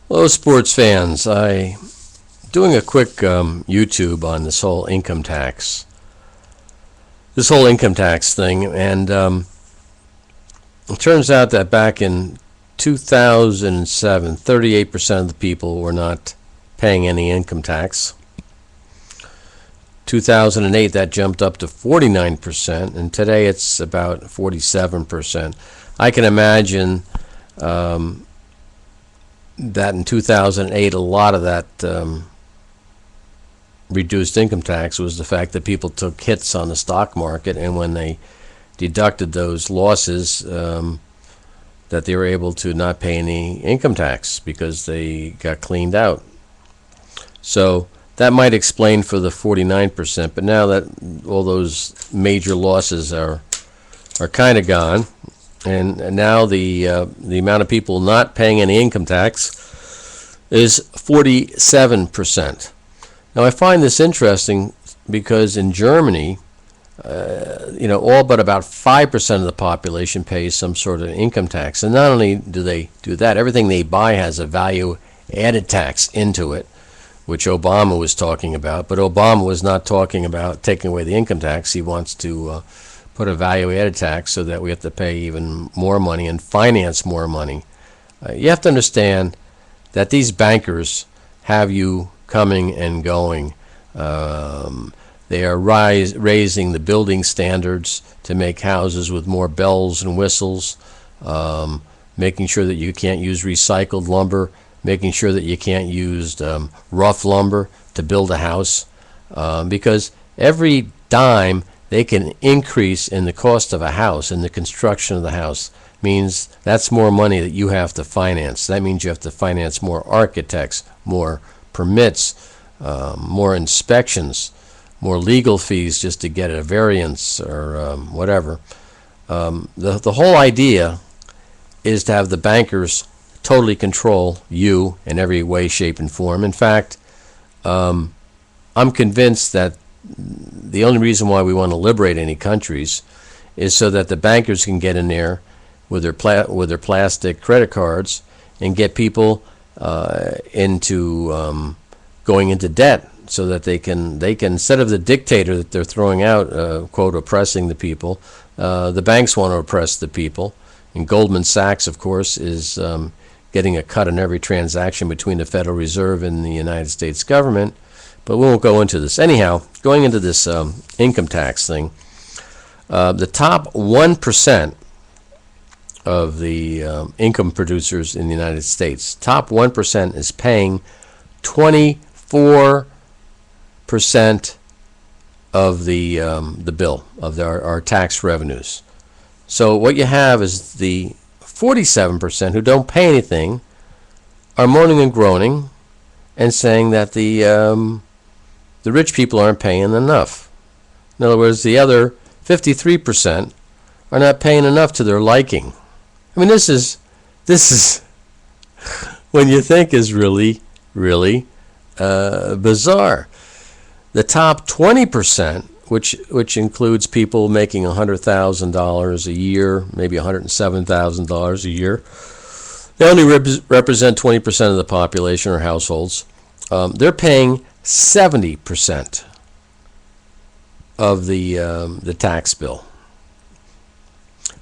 Hello, sports fans. Doing a quick YouTube on this whole income tax thing, and it turns out that back in 2007, 38% of the people were not paying any income tax. 2008, that jumped up to 49%, and today it's about 47%. I can imagine that in 2008, a lot of that reduced income tax was the fact that people took hits on the stock market, and when they deducted those losses, that they were able to not pay any income tax because they got cleaned out. So that might explain for the 49%, but now that all those major losses are kind of gone, and now the amount of people not paying any income tax is 47%. Now I find this interesting because in Germany, all but about 5% of the population pays some sort of income tax. And not only do they do that, everything they buy has a value added tax into it, which Obama was talking about. But Obama was not talking about taking away the income tax. He wants to put a value added tax so that we have to pay even more money and finance more money. You have to understand that these bankers have you coming and going. They are raising the building standards to make houses with more bells and whistles, making sure that you can't use recycled lumber, making sure that you can't use rough lumber to build a house, because every dime they can increase in the cost of a house, in the construction of the house, means that's more money that you have to finance. That means you have to finance more architects, more permits, more inspections, more legal fees just to get a variance or whatever. The whole idea is to have the bankers totally control you in every way, shape, and form. In fact, I'm convinced that the only reason why we want to liberate any countries is so that the bankers can get in there with their plastic credit cards and get people into going into debt, so that they can instead of the dictator that they're throwing out, quote, oppressing the people, the banks want to oppress the people. And Goldman Sachs, of course, is getting a cut on every transaction between the Federal Reserve and the United States government. But we won't go into this. Anyhow, going into this income tax thing, the top 1% of the income producers in the United States, top 1% is paying 24% of the bill of our tax revenues. So what you have is the 47% who don't pay anything are moaning and groaning and saying that the rich people aren't paying enough. In other words, the other 53% are not paying enough to their liking. I mean, this is when you think is really, really bizarre. The top 20%, which includes people making $100,000 a year, maybe $107,000 a year, they only represent 20% of the population or households. They're paying 70% of the tax bill.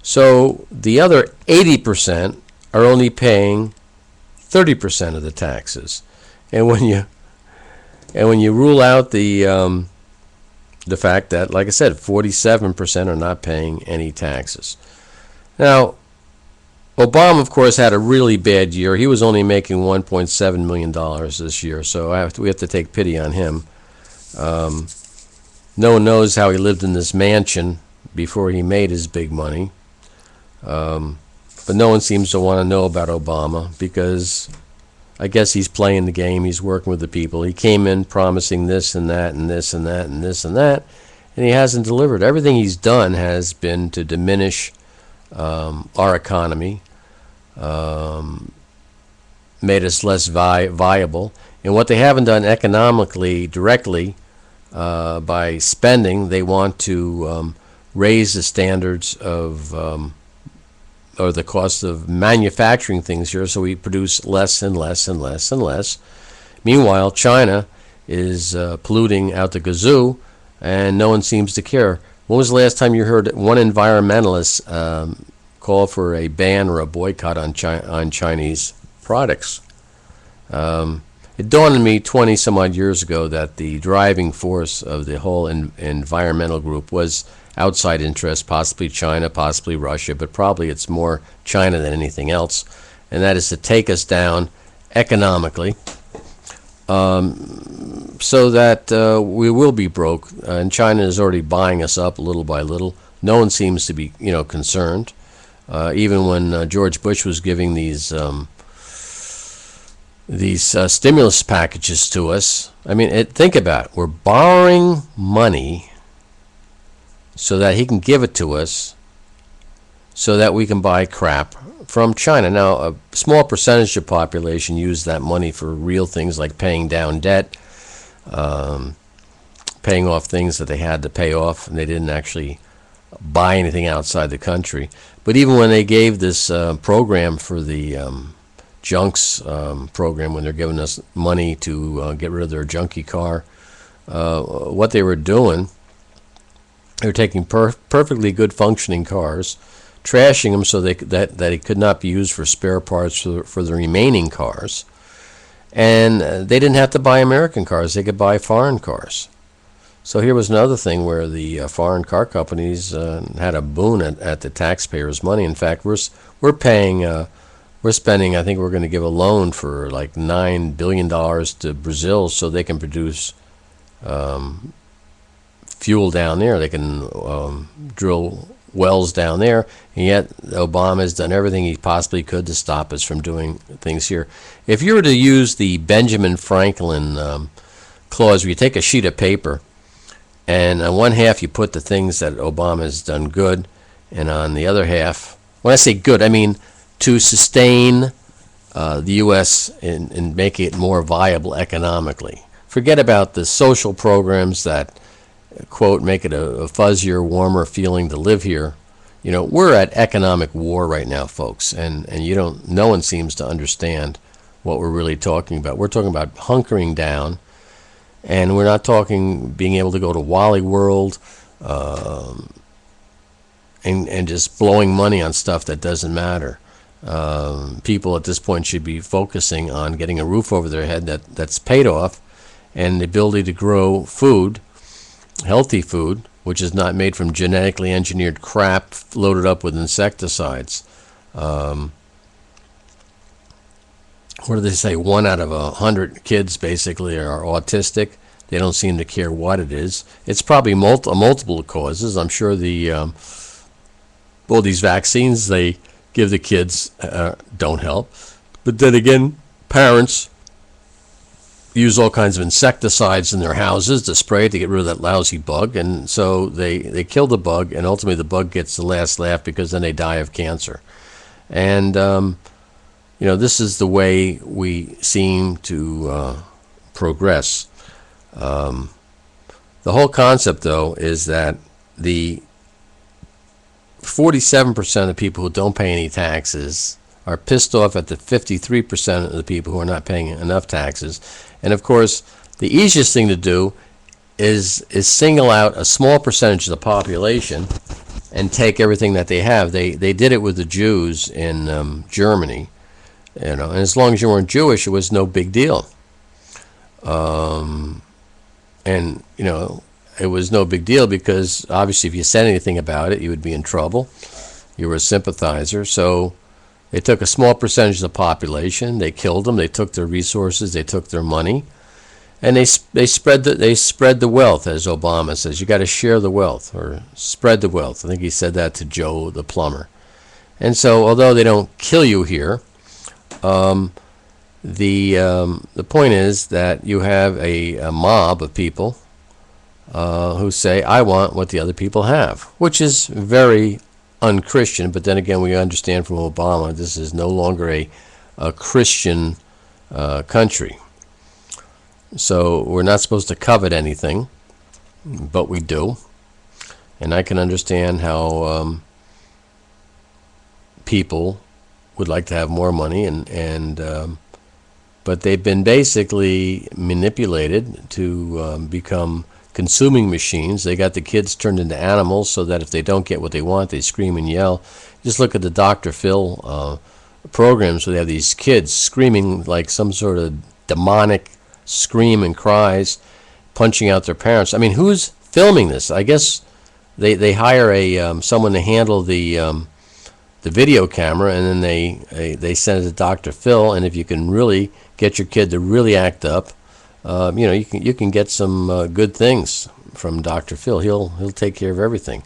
So the other 80% are only paying 30% of the taxes. And when you rule out the fact that, like I said, 47% are not paying any taxes. Now, Obama, of course, had a really bad year. He was only making $1.7 million this year, so we have to take pity on him. No one knows how he lived in this mansion before he made his big money. But no one seems to want to know about Obama because I guess he's playing the game. He's working with the people. He came in promising this and that and this and that and this and that, and he hasn't delivered. Everything he's done has been to diminish our economy, made us less viable. And what they haven't done economically directly by spending, they want to raise the standards of or the cost of manufacturing things here, so we produce less and less and less and less. Meanwhile, China is polluting out the gazoo, and no one seems to care. When was the last time you heard one environmentalist call for a ban or a boycott on Chinese products? It dawned on me 20 some odd years ago that the driving force of the whole environmental group was outside interest, possibly China, possibly Russia, but probably it's more China than anything else, and that is to take us down economically, so that we will be broke. And China is already buying us up little by little. No one seems to be, concerned. Even when George Bush was giving these stimulus packages to us, I mean, think about it. We're borrowing money so that he can give it to us, so that we can buy crap from China. Now, a small percentage of the population use that money for real things like paying down debt, paying off things that they had to pay off, and they didn't actually buy anything outside the country. But even when they gave this program for the junks program, when they're giving us money to get rid of their junky car, what they were doing, they were taking perfectly good functioning cars, trashing them so that it could not be used for spare parts for the remaining cars, and they didn't have to buy American cars; they could buy foreign cars. So here was another thing where the foreign car companies had a boon at the taxpayers' money. In fact, we're paying. We're spending, I think we're going to give a loan for like $9 billion to Brazil so they can produce fuel down there. They can drill wells down there, and yet Obama has done everything he possibly could to stop us from doing things here. If you were to use the Benjamin Franklin clause, where you take a sheet of paper, and on one half you put the things that Obama has done good, and on the other half, when I say good, I mean to sustain the U.S. and make it more viable economically. Forget about the social programs that, quote, make it a fuzzier, warmer feeling to live here. We're at economic war right now, folks, and no one seems to understand what we're really talking about. We're talking about hunkering down, and we're not talking being able to go to Wally World and just blowing money on stuff that doesn't matter. People at this point should be focusing on getting a roof over their head that's paid off, and the ability to grow food, healthy food, which is not made from genetically engineered crap loaded up with insecticides. What do they say? 1 out of 100 kids basically are autistic. They don't seem to care what it is. It's probably multiple causes. I'm sure these vaccines they give the kids don't help. But then again, parents use all kinds of insecticides in their houses to spray to get rid of that lousy bug, and so they kill the bug, and ultimately the bug gets the last laugh because then they die of cancer. And this is the way we seem to progress. The whole concept, though, is that the 47% of people who don't pay any taxes are pissed off at the 53% of the people who are not paying enough taxes. And of course, the easiest thing to do is single out a small percentage of the population and take everything that they have. They did it with the Jews in Germany, and as long as you weren't Jewish, it was no big deal. It was no big deal because obviously if you said anything about it, you would be in trouble. You were a sympathizer. So they took a small percentage of the population, they killed them, they took their resources, they took their money, and they spread the wealth, as Obama says. You got to share the wealth or spread the wealth. I think he said that to Joe the plumber. And so, although they don't kill you here, the point is that you have a mob of people who say, I want what the other people have, which is very unchristian. But then again, we understand from Obama, this is no longer a Christian country. So we're not supposed to covet anything, but we do. And I can understand how people would like to have more money, but they've been basically manipulated to become consuming machines. They got the kids turned into animals so that if they don't get what they want, they scream and yell. Just look at the Dr. Phil programs where they have these kids screaming like some sort of demonic scream and cries, punching out their parents. I mean, who's filming this? I guess they hire someone to handle the video camera, and then they send it to Dr. Phil. And if you can really get your kid to really act up, you can get some good things from Dr. Phil. He'll take care of everything.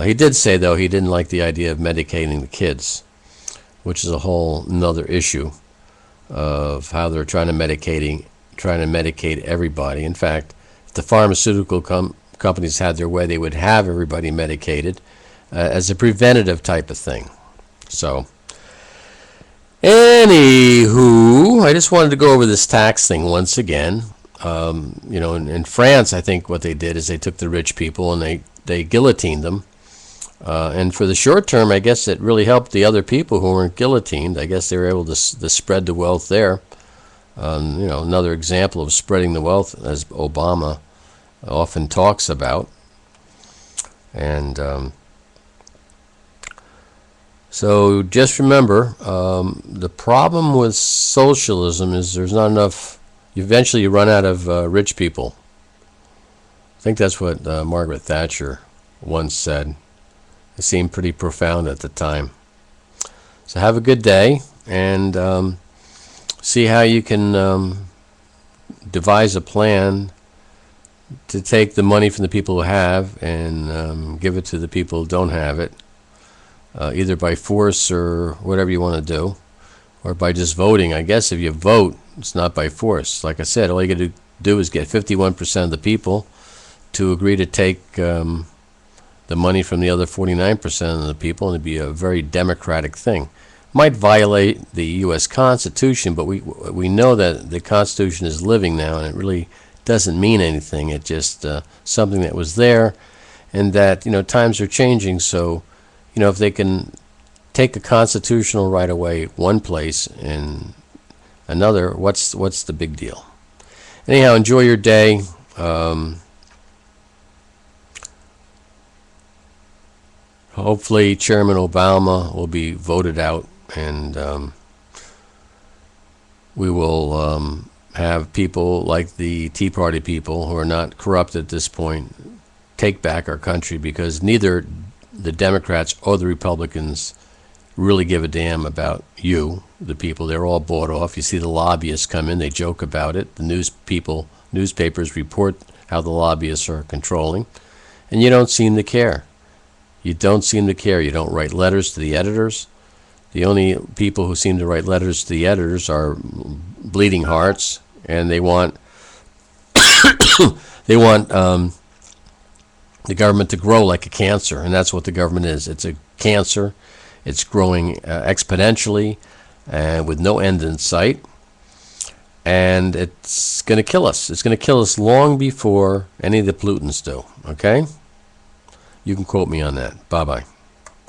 He did say though he didn't like the idea of medicating the kids, which is a whole another issue of how they're trying to medicate everybody. In fact, if the pharmaceutical companies had their way, they would have everybody medicated as a preventative type of thing. So, anywho, I just wanted to go over this tax thing once again. In France, I think what they did is they took the rich people and they guillotined them. And for the short term, I guess it really helped the other people who weren't guillotined. I guess they were able to spread the wealth there. Another example of spreading the wealth, as Obama often talks about. And so just remember, the problem with socialism is there's not enough. Eventually you run out of rich people. I think that's what Margaret Thatcher once said. It seemed pretty profound at the time. So have a good day, and see how you can devise a plan to take the money from the people who have and give it to the people who don't have it, either by force or whatever you want to do, or by just voting. I guess if you vote, it's not by force. Like I said, all you got to do is get 51% of the people to agree to take the money from the other 49% of the people, and it'd be a very democratic thing. Might violate the U.S. Constitution, but we know that the Constitution is living now, and it really doesn't mean anything. It's just something that was there, and that times are changing. So, if they can take a constitutional right away one place and another, what's the big deal? Anyhow, enjoy your day. Hopefully Chairman Obama will be voted out, and we will have people like the Tea Party people, who are not corrupt at this point, take back our country, because neither the Democrats or the Republicans really give a damn about you, the people. They're all bought off. You see the lobbyists come in, they joke about it. The newspapers report how the lobbyists are controlling, and you don't seem to care. You don't seem to care. You don't write letters to the editors. The only people who seem to write letters to the editors are bleeding hearts, and they want the government to grow like a cancer, and that's what the government is. It's a cancer. It's growing exponentially and with no end in sight, and it's going to kill us. It's going to kill us long before any of the pollutants do. Okay? You can quote me on that. Bye-bye.